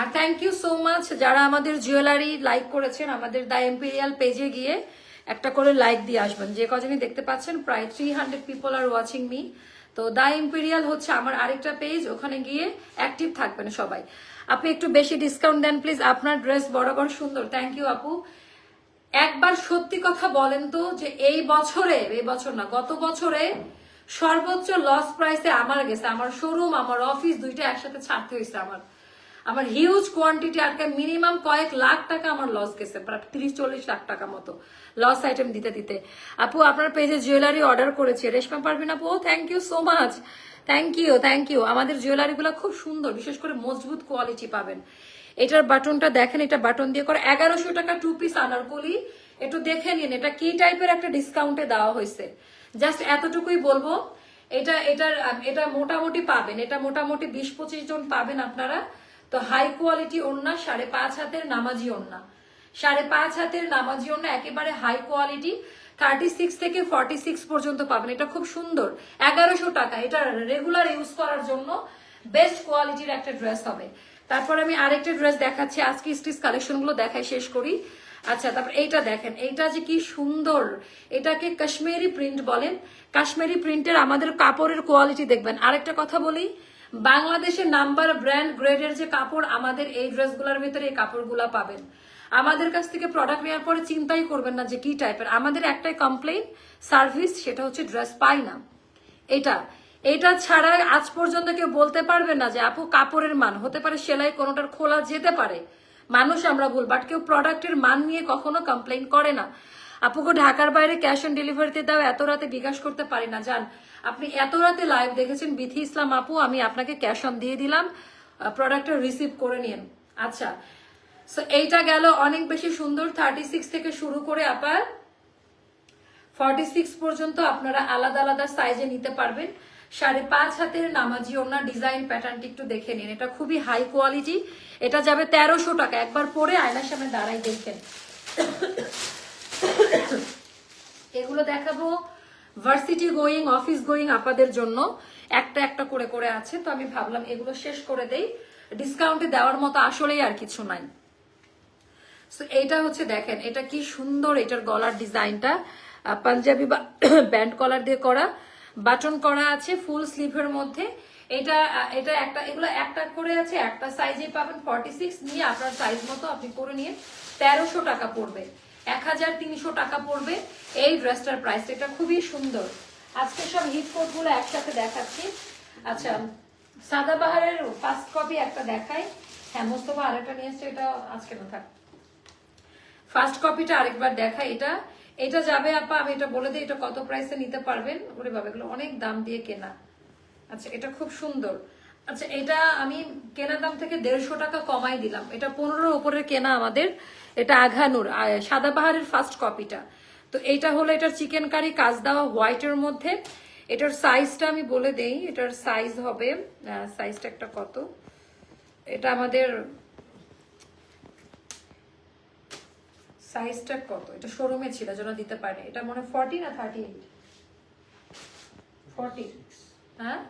আর থ্যাংক ইউ সো মাচ যারা আমাদের জুয়েলারি লাইক করেছেন। আমাদের দ্য এম্পেরিয়াল পেজে গিয়ে একটা করে লাইক দিয়ে আসবেন। যে কজনই দেখতে পাচ্ছেন, প্রায় 300 পিপল আর ওয়াচিং মি। তো দ্য এম্পেরিয়াল হচ্ছে আমার আরেকটা পেজ, ওখানে গিয়ে অ্যাক্টিভ থাকবেন সবাই। আপনি একটু বেশি ডিসকাউন্ট দেন প্লিজ, আপনার ড্রেস বরাবর সুন্দর। থ্যাংক ইউ আপু। একবার সত্যি কথা বলেন তো, যে এই বছরে, এই বছর না গত বছরে সর্বোচ্চ লস প্রাইসে আমার গেছে। আমার শোরুম, আমার অফিস দুইটা একসাথে ছাড়তে হয়েছে। আমার হিউজ কোয়ান্টিটি, আর মিনিমাম কয়েক লাখ টাকা আমার লস গেছে, প্রায় 30-40 লাখ টাকা মতো লস আইটেম দিতে দিতে। আপু আপনার পেজে জুয়েলারি অর্ডার করেছে, রেশমা পারভিন আপু, thank you so much. Thank you, thank you. আমাদের জুয়েলারি গুলো খুব সুন্দর, বিশেষ করে মজবুত কোয়ালিটি পাবেন। এটার বাটনটা দেখেন, এটা বাটন দিয়ে করে 1100 টাকা 2 পিস আনারকলি। একটু দেখে নিন এটা কি টাইপের একটা ডিসকাউন্টে দেওয়া হয়েছে। জাস্ট এতটুকুই বলবো, এটা মোটামুটি পাবেন, এটা মোটামুটি 20-25 জন পাবেন আপনারা। তো হাই কোয়ালিটি ওড়না, 5.5 হাতের নামাজি ওড়না, 5.5 হাতের নামাজি ওড়না, একেবারে হাই কোয়ালিটি। 36 থেকে 46 পর্যন্ত পাবেন। এটা খুব সুন্দর, 1100 টাকা। এটা রেগুলার ইউজ করার জন্য বেস্ট কোয়ালিটির একটা ড্রেস হবে। তারপর আমি আরেকটা ড্রেস দেখাচ্ছি, আজকে স্টিচ কালেকশন গুলো দেখাই শেষ করি। আচ্ছা, তারপর এইটা দেখেন, এইটা যে কি সুন্দর, এটাকে কাশ্মীরি প্রিন্ট বলেন। কাশ্মীরি প্রিন্টের আমাদের কাপড়ের কোয়ালিটি দেখবেন। আরেকটা কথা বলি, বাংলাদেশের নাম্বার ব্র্যান্ড গ্রেডের যে কাপড়, আমাদের এই ড্রেসগুলোর ভিতরে এই কাপড়গুলা পাবেন। আমাদের কাছ থেকে প্রোডাক্ট নেওয়ার পরে চিন্তাই করবেন না যে কি টাইপের। আমাদের একটাই কমপ্লেইন, সার্ভিস, সেটা হচ্ছে ড্রেস পাই না। এটা ছাড়া আজ পর্যন্ত কেউ বলতে পারবে না যে আপু কাপড়ের মান, হতে পারে সেলাই কোনোটার খোলা যেতে পারে, মানুষ আমরা ভুল, বাট কেউ প্রোডাক্টের মান নিয়ে কখনো কমপ্লেইন করে না। আপুকে ঢাকার বাইরে ক্যাশ অন ডেলিভারিতে দাও, এত রাতে বিকাশ করতে পারি না। যান, আপনি এত রাতে লাইভ দেখেছেন বিথি ইসলাম আপু, আমি আপনাকে ক্যাশ অন দিয়ে দিলাম, প্রোডাক্টটা রিসিভ করে নিন। আচ্ছা, সো এইটা গেল অনেক বেশি সুন্দর। 36 থেকে শুরু করে আবার 46 পর্যন্ত আপনারা আলাদা আলাদা সাইজে নিতে পারবেন। 5.5 হাতের নামাজি ওড়না, ডিজাইন প্যাটার্নটি একটু দেখে নিন। এটা খুবই হাই কোয়ালিটি, এটা যাবে 1300 টাকা। একবার পরে আয়নার সামনে দাঁড়াই দেখেন। এগুলো দেখাবো ভার্সিটি গোয়িং, অফিস গোয়িং আপাদের জন্য, একটা একটা করে করে আছে। তো আমি ভাবলাম এগুলো শেষ করে দেই, ডিসকাউন্টে দেওয়ার মতো আসলেই আর কিছু নাই। এইটা হচ্ছে দেখেন, এটা কি সুন্দর, এটার গলার ডিজাইনটা পাঞ্জাবি বা ব্যান্ড কলার দিয়ে করা, বাটন করা আছে ফুল স্লিভের মধ্যে। এটা এটা একটা, এগুলো একটা করে আছে, একটা সাইজে পাবেন। 46 নিয়ে আপনার সাইজ মতো আপনি করে নিয়ে 1300 টাকা পড়বে, 1300 টাকা পড়বে এই ড্রেসটার প্রাইস। এটা খুবই সুন্দর। আজকে সব হিট কোট গুলো একসাথে দেখাচ্ছি। আচ্ছা, সাদাবাহারের ফার্স্ট কপি একটা দেখাই। হ্যাঁ, মোস্তফা আরেকটা নিয়ে এসছে, এটা আজকে না থাক। ফার্স্ট কপিটা আরেকবার দেখাই। এটা যাবে আপা, আমি এটা বলে দিই এটা কত প্রাইসে নিতে পারবেন। ওরে বাবা, এগুলো অনেক দাম দিয়ে কেনা। আচ্ছা, এটা খুব সুন্দর। আচ্ছা, এটা আমি কেনা দাম থেকে 150 টাকা কমাই দিলাম। এটা 15 উপরের কেনা আমাদের। এটা আঘানুর সাদাবাহারের ফার্স্ট কপিটা। তো এইটা হলো এটার চিকেন কারি কাজ দেওয়া হোয়াইটের মধ্যে। এটার সাইজটা আমি বলে দেই, এটার সাইজ হবে, সাইজটা একটা কত, এটা আমাদের সাইজটা কত, এটা শোরুমে ছিল যেন দিতে পারে। এটা মনে 40 না 38, 40, হ্যাঁ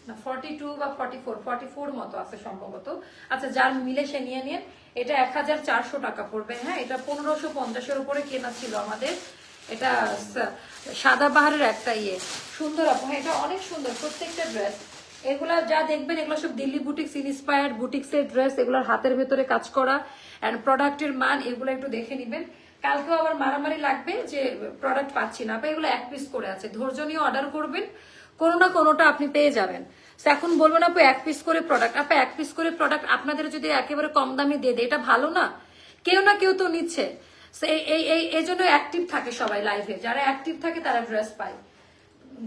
না 42 বা 44 মতো আছে সম্ভবত। আচ্ছা, যার মিলে সে নিয়ে নিন। এটা 1400 টাকা পড়বে। হ্যাঁ, এটা 1550-এর উপরে কেনা ছিল আমাদের। এটা সাদাবাহারের একটা সুন্দর আপু। হ্যাঁ, এটা অনেক সুন্দর প্রত্যেকটা ড্রেস। এগুলা যা দেখবেন এগুলো সব দিল্লি বুটিক্স ইন্সপায়ার্ড বুটিক্সের ড্রেস। এগুলোর হাতের ভেতরে কাজ করা এন্ড প্রোডাক্টের মান এগুলো একটু দেখে নিবেন। কালকেও আবার মারামারি লাগবে যে প্রোডাক্ট পাচ্ছি না, এগুলো এক পিস করে আছে। ধৈর্য নিয়ে অর্ডার করবেন, কোনো না কোনোটা আপনি পেয়ে যাবেন। এখন বলবেন আপু এক পিস করে প্রোডাক্ট, আপনি এক পিস করে প্রোডাক্ট আপনাদের যদি একেবারে কম দামে দিয়ে দেয়, এটা ভালো না? কেউ না কেউ তো নিচ্ছে। এই জন্য অ্যাক্টিভ থাকে সবাই লাইভে। যারা অ্যাক্টিভ থাকে তারা ড্রেস পায়,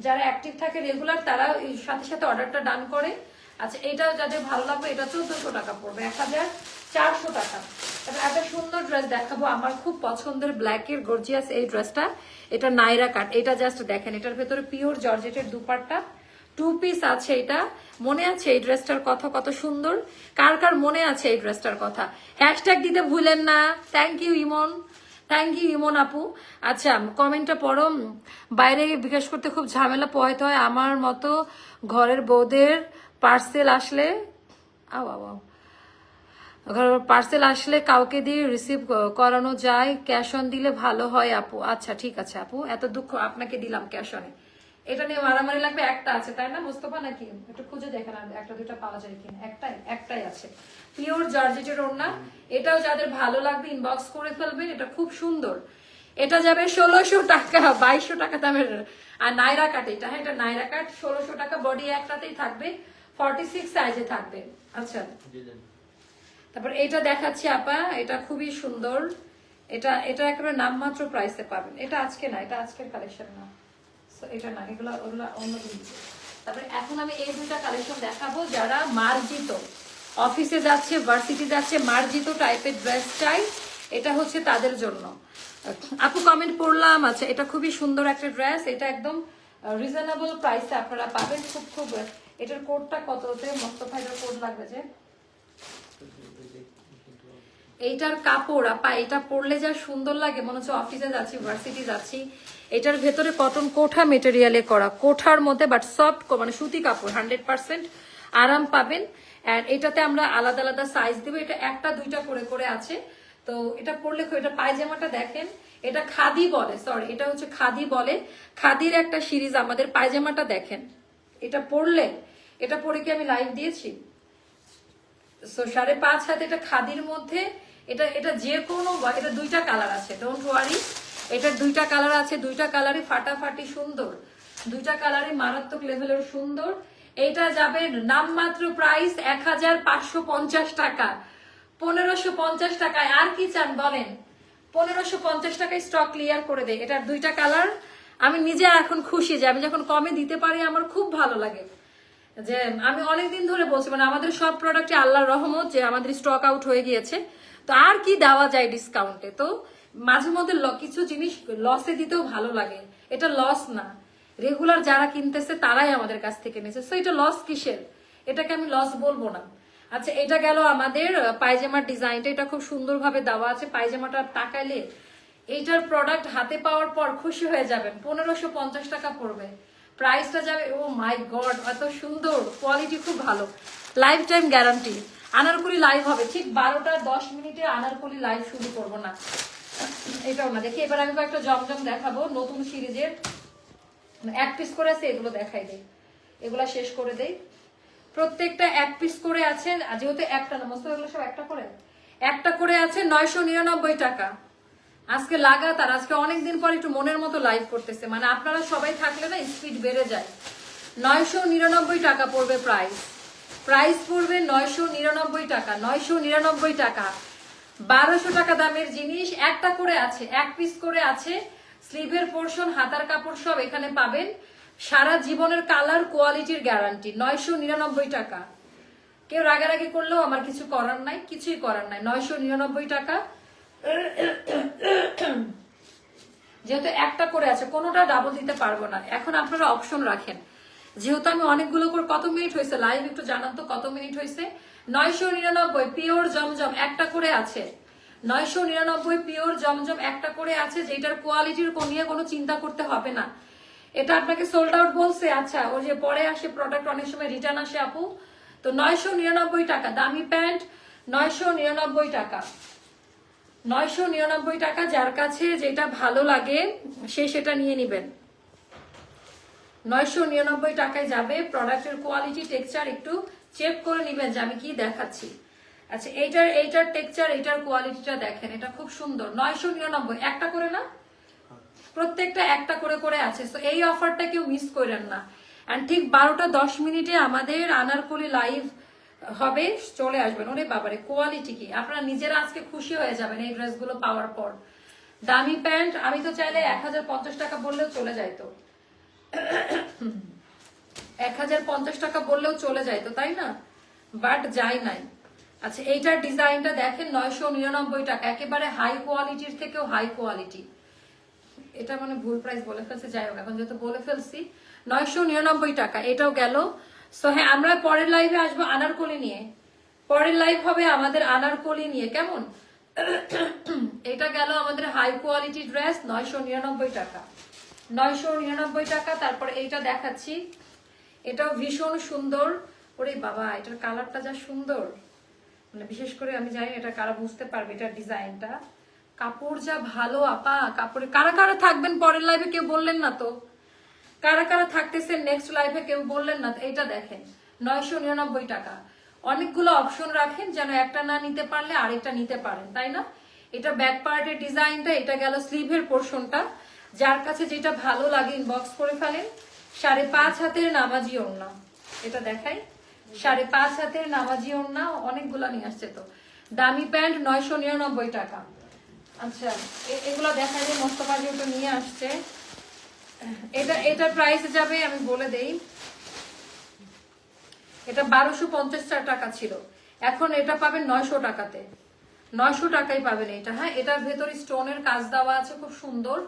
যারা অ্যাক্টিভ থাকে রেগুলার তারা সাথে সাথে অর্ডারটা ডান করে। আচ্ছা, এটা যাদের ভালো লাগবে, এটা 1400 টাকা পড়বে, 1400 টাকা। একটা সুন্দর ড্রেস দেখাবো, আমার খুব পছন্দের ব্ল্যাকের গর্জিয়াস এই ড্রেসটা। এটা নাইরা কাট। এটা জাস্ট দেখেন, এটার ভেতরে পিওর জর্জেটের দুপাট্টা, 2 পিস আছে। এটা মনে আছে এই ড্রেসটার কথা, কত সুন্দর। কার কার মনে আছে এই ড্রেসটার কথা? হ্যাশট্যাগ দিতে ভুলেন না। Thank you Emon, thank you Emon আপু। আচ্ছা, কমেন্টটা পড়ো। বাইরে বিকাশ করতে খুব ঝামেলা পোহাইতে হয় আমার মতো ঘরের বউদের। পার্সেল আসলে পার্সেল আসলে কাউকে দিয়ে রিসিভ করানো যায়, ক্যাশ অন দিলে ভালো হয় আপু। আচ্ছা, ঠিক আছে আপু, এত দুঃখ, আপনাকে দিলাম ক্যাশ অনে। এটা নিয়ে মারামারি লাগবে? একটা আছে তাই না মোস্তফা, নাকি একটু খুঁজে দেখেন একটা দুটা পাওয়া যায় কিনা। একটাই আছে, পিওর জর্জেটের ওড়না। এটাও যাদের ভালো লাগবে ইনবক্স করে ফেলবেন। এটা খুব সুন্দর। এটা যাবে 1600 টাকা, 2200 টাকা দামের। আর নাইরা কাট এটা, হ্যাঁ এটা নাইরা কাট, 1600 টাকা। বডি একটাতেই থাকবে, 46 সাইজে থাকবে। আচ্ছা, তারপর এটা দেখাচ্ছি আপা, এটা খুবই সুন্দর। এটা একেবারে নামমাত্র প্রাইসে পাবেন। এটা আজকে না, এটা আজকের কালেকশন না, এটা না, এগুলো অন্য দিন। তারপরে এখন আমি এই দুটা কালেকশন দেখাবো। যারা মার্জিত, অফিসে যাচ্ছে, ভার্সিটি যাচ্ছে, মার্জিত টাইপের ড্রেস চাই, এটা হচ্ছে তাদের জন্য। আপু কমেন্ট পড়লাম। আচ্ছা, এটা খুবই সুন্দর একটা ড্রেস, এটা একদম রিজনেবল প্রাইসে আপনারা পাবেন। খুব খুব এটার কোডটা কততে? মোস্তফা এটার কোড লাগবে যে, এইটার কাপড় আপা, এটা পরলে যা সুন্দর লাগে, মনে হচ্ছে অফিসে যাচ্ছি, ভার্সিটি যাচ্ছি। এটার ভেতরে কটন কোঠা মেটেরিয়ালে করা, কোঠার মধ্যে বাট সফট, মানে সুতি কাপড়, 100% আরাম পাবেন। আর এটাতে আমরা আলাদা আলাদা সাইজ দেবো। এটা একটা দুইটা করে করে আছে, তো এটা পরলে এটা পায়জামাটা দেখেন, এটা খাদি বলে, সরি এটা হচ্ছে খাদি বলে, খাদির একটা সিরিজ আমাদের। পায়জামাটা দেখেন, এটা পরলে, এটা পরে কি আমি লাইভ দিয়েছি? 5.5 হাত, এটা খাদির মধ্যে। এটা এটা যে কোনো, এটা দুইটা কালার আছে, ডোন্ট ওয়ারি, এটার দুইটা কালার আছে, দুইটা কালারই ফাটাফাটি সুন্দর, দুইটা কালারই মারাত্মক লেভেলের সুন্দর। এটা যাবে নামমাত্র প্রাইস 1550 টাকা, 1550 টাকায়। আর কি চান বলেন? 1550 টাকায় স্টক ক্লিয়ার করে দেয়। এটার দুইটা কালার। আমি নিজে এখন খুশি যে আমি যখন কমে দিতে পারি, আমার খুব ভালো লাগে। যে আমি অনেকদিন ধরে বলছি, মানে আমাদের সব প্রোডাক্টে আল্লাহর রহমত যে আমাদের স্টক আউট হয়ে গিয়েছে, তো আর কি দেওয়া যায় ডিসকাউন্টে। তো মাঝে মধ্যে কিছু জিনিস লসে দিতেও ভালো লাগে। এটা লস না, রেগুলার যারা কিনতেছে তারাই আমাদের কাছ থেকে নিয়েছে, সো এটা লস কিসের? এটাকে আমি লস বলবো না। আচ্ছা, এটা গেল আমাদের পায়জামার ডিজাইনটা, এটা খুব সুন্দরভাবে দেওয়া আছে। পায়জামাটা তাকাইলে এইটার প্রোডাক্ট হাতে পাওয়ার পর খুশি হয়ে যাবেন। 1550 টাকা পড়বে, প্রাইসটা যাবে। ও মাই গড, এত সুন্দর, কোয়ালিটি খুব ভালো, life time guarantee. Anarkali live হবে ঠিক 12টা 10 মিনিটে, আনারকলি লাইভ শুরু করবো না, এটাও না। দেখি এবার আমি কয়েকটা জমজম দেখাবো নতুন সিরিজের, এক পিস করে আছে, এগুলো দেখাই দেই, এগুলা শেষ করে দেই। প্রত্যেকটা এক পিস করে আছে, যেহেতু একটা না, মস্ত এগুলো সব একটা করে আছে। 999 টাকা। আজকে লাগাতার, আজকে অনেকদিন পর একটু মনের মতো লাইভ করতেছে, মানে আপনারা সবাই থাকলে না স্পিড বেড়ে যায়। 999 টাকা পড়বে প্রাইস, প্রাইস পড়বে 999 টাকা, 999 টাকা। 1200 টাকা দামের জিনিস একটা করে আছে, এক পিস করে আছে। স্লিভের পোর্শন, হাতার কাপড় সব এখানে পাবেন। সারা জীবনের কালার কোয়ালিটির গ্যারান্টি। 999 টাকা। কেউ রাগারাগি করলেও আমার কিছু করার নাই, কিছুই করার নাই। 999 টাকা। যেহেতু একটা করে আছে, কোনোটা ডাবল দিতে পারবো না। এখন আপনারা অপশন রাখেন, যেহেতু আমি অনেকগুলো করে, কত মিনিট হয়েছে লাইভ একটু জানান তো, কত মিনিট হয়েছে? 999 পিওর জমজম একটা করে আছে, 999 পিওর জমজম একটা করে আছে, যেটার কোয়ালিটির নিয়ে কোনো চিন্তা করতে হবে না। এটা আপনাকে সোল্ড আউট বলছে, আচ্ছা ওই যে পরে আসে প্রোডাক্ট, অনেক সময় রিটার্ন আসে আপু। তো 999 টাকা দামি প্যান্ট, 999 টাকা, 999 টাকা। যার কাছে যেটা ভালো লাগে সে সেটা নিয়ে নিবেন। 999 টাকায় যাবে। প্রোডাক্টের কোয়ালিটি, টেক্সচার একটু চেক করে নিবেন যে আমি কি দেখাচ্ছি। আচ্ছা, এইটার টেক্সচার, এইটার কোয়ালিটিটা দেখেন, এটা খুব সুন্দর। 999 একটা করে না, প্রত্যেকটা একটা করে করে আছে। তো এই অফারটা কেউ মিস করেন না। এন্ড ঠিক 12টা 10 মিনিটে আমাদের আনারকলি লাইভ হবে, চলে আসবেন। ওরে বাবারে, কোয়ালিটি কি, আপনারা নিজেরা আজকে খুশি হয়ে যাবেন এই ড্রেসগুলো পাওয়ার পর। দামি প্যান্ট, আমি তো চাইলে 1050 টাকা বললেও চলে যাইতো, 1050 টাকা বললেও চলে যাইতো, তাই না? বাট যাই নাই। আচ্ছা, এইটার ডিজাইনটা দেখেন, 999 টাকা, একেবারে হাই কোয়ালিটির থেকেও হাই কোয়ালিটি। এটা মানে ভুল প্রাইস বলে ফেলছে, যাই হোক, এখন যেহেতু বলে ফেলছি, 999 টাকা। এটাও গেল। সো হ্যাঁ, আমরা পরের লাইভে আসবো আনারকলি নিয়ে, পরের লাইভ হবে আমাদের আনারকলি নিয়ে, কেমন? এটা গেল আমাদের হাই কোয়ালিটি ড্রেস, 999 টাকা, 999 টাকা। তারপর এইটা দেখাচ্ছি, এটাও ভীষণ সুন্দর। ওরে বাবা, এটার কালারটা যা সুন্দর, মানে বিশেষ করে আমি জানি এটা কারা বুঝতে পারবে, এটার ডিজাইনটা, কাপড় যা ভালো আপা। কাপড়ে কারা কারা থাকবেন পরের লাইভে কেউ বললেন না তো, কারা কারা থাকতেছেন নেক্সট লাইভে কেউ বললেন না। এইটা দেখেন, 999 টাকা। অনেকগুলো অপশন রাখেন যেন একটা না নিতে পারলে আরেকটা নিতে পারেন, তাই না? এটা ব্যাক পার্টের ডিজাইনটা, এটা গেল স্লিভের পোর্শনটা। যার কাছে যেটা ভালো লাগে ইনবক্স করে ফেলেন। 5.5 হাতের নামাজি ওড়না, এটা দেখাই, 5.5 হাতের নামাজি ওড়না, অনেকগুলা নিয়ে আসছে তো। দামি প্যান্ট, 999 টাকা। আচ্ছা, এগুলো দেখা যায়, মোস্তফা যেহেতু নিয়ে আসছে, এটা প্রাইস যাবে, আমি বলে দেই, এটা 1250 টাকা ছিল, এখন এটা পাবেন 900 টাকাতে। 900 টাকায় পাবেন এটা। হ্যাঁ, এটার ভেতরে স্টোনের কাজ দেওয়া আছে, খুব সুন্দর।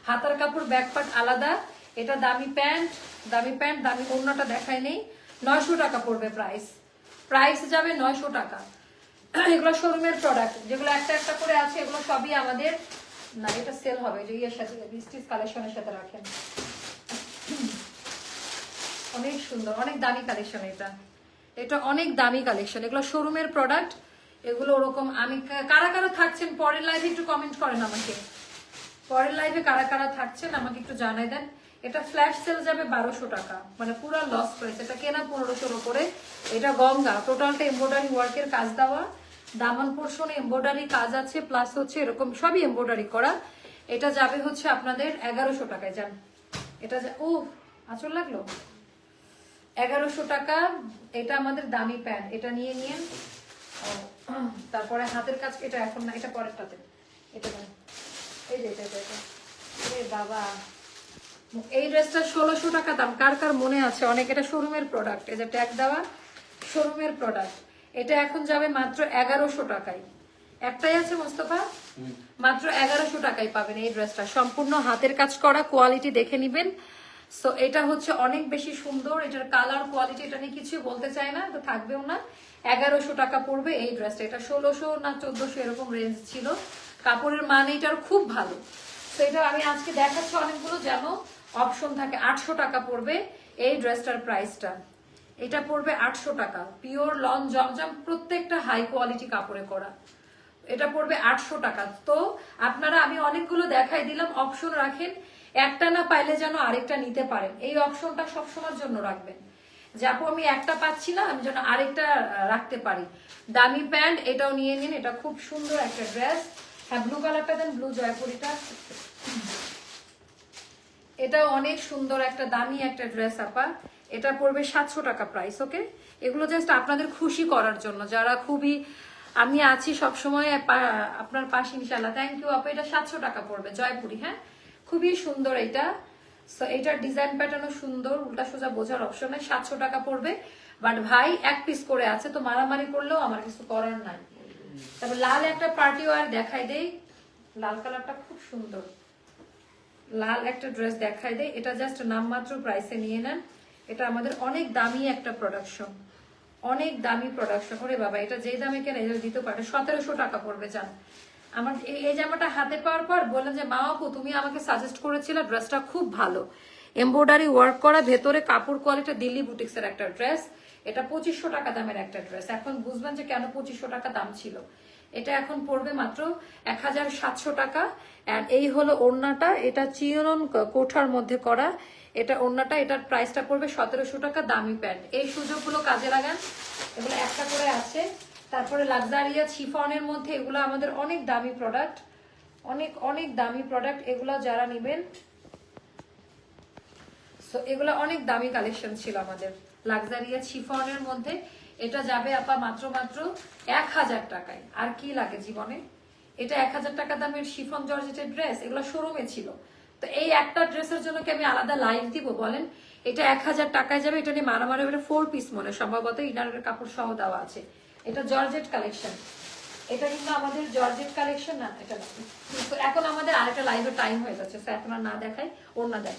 হাতার কাপড় ব্যাক পার্ট আলাদা। এটা দামি প্যান্ট, দামি ওড়নাটা দেখায় নেই। 900 টাকা পড়বে প্রাইস যাবে 900 টাকা। এগুলো শোরুমের প্রোডাক্ট, যেগুলো একটা একটা করে আছে এগুলো সবই আমাদের না। এটা সেল হবে, যে ইয়ের সাথে বিস্টিস কালেকশনের সাথে রাখেন। অনেক সুন্দর, অনেক দামি কালেকশন এটা অনেক দামি কালেকশন। এগুলো শোরুমের প্রোডাক্ট, এগুলো ওরকম। আমি কারা কারা থাকছেন পরের লাইভে একটু কমেন্ট করেন আমাকে। পরের লাইভে কারা কারা থাকছেন আমাকে একটু জানাই দেন। এটা ফ্ল্যাশ সেল যাবে 1200 টাকা, মানে পুরো লস প্রাইস। এটা কেনা 1500 উপরে। এটা গঙ্গা, টোটালটা এমব্রয়ডারি ওয়ার্কের কাজ দেওয়া। দামান পোর্শনে এমব্রয়ডারি কাজ আছে, প্লাস হচ্ছে এরকম সবই এমব্রয়ডারি করা। এটা যাবে হচ্ছে আপনাদের 1100 টাকায়। যান এটা ও আঁচল লাগলো 1100 টাকা। এটা আমাদের দামি প্যান্ট, এটা নিয়ে নিন। তারপরে হাতের কাজ, এটা এখন না, এটা পরেরটাতে। এটা এই যে এটা বাবা, এই ড্রেসটা 1600 টাকা দাম। কার কার মনে আছে? অনেক। এটা শোরুমের প্রোডাক্ট, এই যে ট্যাগ দেওয়া শোরুমের প্রোডাক্ট। এটা এখন যাবে মাত্র 1100 টাকায়। একটাই আছে মোস্তফা, মাত্র 1100 টাকায় পাবেন এই ড্রেসটা। সম্পূর্ণ হাতের কাজ করা, কোয়ালিটি দেখে নিবেন। সো এটা হচ্ছে অনেক বেশি সুন্দর। এটার কালার কোয়ালিটি, এটা নিয়ে কিছু বলতে চাই না, তো থাকবেও না। 1100 টাকা পড়বে এই ড্রেসটা। এটা 1600 না 1400 এরকম রেঞ্জ ছিল। কাপড়ের মান এটার খুব ভালো। তো এটা আমি আজকে দেখাচ্ছি অনেকগুলো, যেন অপশন থাকে। 800 টাকা পড়বে এই ড্রেসটার প্রাইসটা। এটা পড়বে 800 টাকা। পিওর লন জমজম, প্রত্যেকটা হাই কোয়ালিটি কাপড়ে করা। এটা পড়বে 800 টাকা। তো আপনারা, আমি অনেকগুলো দেখাই দিলাম, অপশন রাখেন। একটা না পাইলে যেন আরেকটা নিতে পারেন, এই অপশনটা সবসময়ের জন্য রাখবেন। যে আপু আমি একটা পাচ্ছি না, আমি যেন আরেকটা রাখতে পারি। দামি প্যান্ট, এটাও নিয়ে নিন। এটা খুব সুন্দর একটা ড্রেস। হ্যাঁ, ব্লু কালারটা দেন, ব্লু জয়পুরিটা। এটা অনেক সুন্দর একটা দামি একটা ড্রেস আপা। এটা পড়বে 700 টাকা প্রাইস। ওকে, এগুলো জাস্ট আপনাদের খুশি করার জন্য, যারা খুবই, আমি আছি সবসময় আপনার পাশে ইনশাল্লাহ। থ্যাংক ইউ আপা। এটা 700 টাকা পড়বে জয়পুরি। হ্যাঁ, খুবই সুন্দর এটা। সো এটার ডিজাইন প্যাটার্নও সুন্দর, উল্টা সোজা বোঝার অপশন নেই। 700 টাকা পড়বে। বাট ভাই এক পিস করে আছে, তো মারামারি করলেও আমার কিছু করার নাই। তারপর লাল একটা পার্টি ওয়্যার দেখাই দেই। লাল কালারটা খুব সুন্দর, লাল একটা ড্রেস দেখাই দেয়। এটা জাস্ট নামমাত্র প্রাইসে নিয়ে নেন। এটা আমাদের অনেক দামি একটা প্রোডাকশন, অনেক দামি প্রোডাকশন। ওরে বাবা, এটা যেই দামে কেন এটা দিতে পারে। 1700 টাকা পড়বে। যান, আমার এই জামাটা হাতে পাওয়ার পর বললেন যে মা আপু তুমি আমাকে সাজেস্ট করেছিলে, ড্রেসটা খুব ভালো, এমব্রয়ডারি ওয়ার্ক করা, ভেতরে কাপড় কোয়ালিটি, দিল্লি বুটিক্সের একটা ড্রেস। এটা 2500 টাকা দামের একটা ড্রেস। এখন বুঝবেন যে কেন 2500 টাকা দাম ছিল। এটা এখন পড়বে মাত্র 1700 টাকা। আর এই হলো ওড়নাটা, এটা চিয়ন কোঠার মধ্যে করা। এটা ওড়নাটা, এটার প্রাইসটা পড়বে 1700 টাকা। দামি প্যান্ট, এই সুযোগগুলো কাজে লাগান। এগুলো একটা করে আছে। তারপরে লাক্সারিয়া শিফনের মধ্যে, এগুলো আমাদের অনেক দামি প্রোডাক্ট, অনেক অনেক দামি প্রোডাক্ট। এগুলো যারা নেবেন, সো এগুলো অনেক দামি কালেকশন ছিল আমাদের। লাক্সারিয়া শিফনের মধ্যে এটা যাবে আপা মাত্র 1000 টাকায়। আর কি লাগে জীবনে? এটা 1000 টাকা দামের শিফন জর্জেটের ড্রেস, এগুলো শোরুমে ছিল। তো এই একটা ড্রেসের জন্য কি আমি আলাদা লাইভ দিব বলেন? এটা 1000 টাকায় যাবে। এটা নিয়ে মারামারি, 4 পিস মনে সম্ভবত, ইনারের কাপড় সহ দেওয়া আছে। এটা জর্জেট কালেকশন। এটা কিন্তু আমাদের জর্জেট কালেকশন না, এটা না। তো এখন আমাদের আরেকটা লাইভের টাইম হয়ে যাচ্ছে, এখন আর না দেখাই, ওর না দেয়।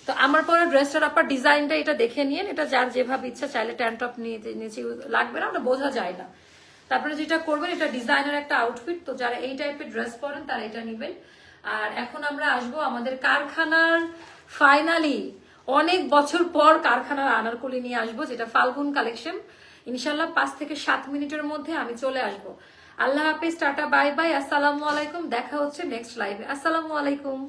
তো আমার পরে ড্রেসটার আপনার ডিজাইনটা এটা দেখে নিন। এটা যার যেভাবে ইচ্ছা, চাইলে ট্যান্ট টপ নিচে লাগবে না, ওটা বোঝা যায় না। তারপরে যেটা করবেন, এটা ডিজাইনের একটা আউটফিট, তো যারা এই টাইপের ড্রেস পরেন তারা এটা নেবেন। আর এখন আমরা আসবো আমাদের কারখানার, ফাইনালি অনেক বছর পর কারখানার আনারকলি নিয়ে আসবো, যেটা ফাল্গুন কালেকশন। ইনশাল্লাহ 5 থেকে 7 মিনিটের মধ্যে আমি চলে আসবো। আল্লাহ হাফেজ, টাটা, বাই বাই, আসসালামু আলাইকুম। দেখা হচ্ছে নেক্সট লাইভে। আসসালামু আলাইকুম।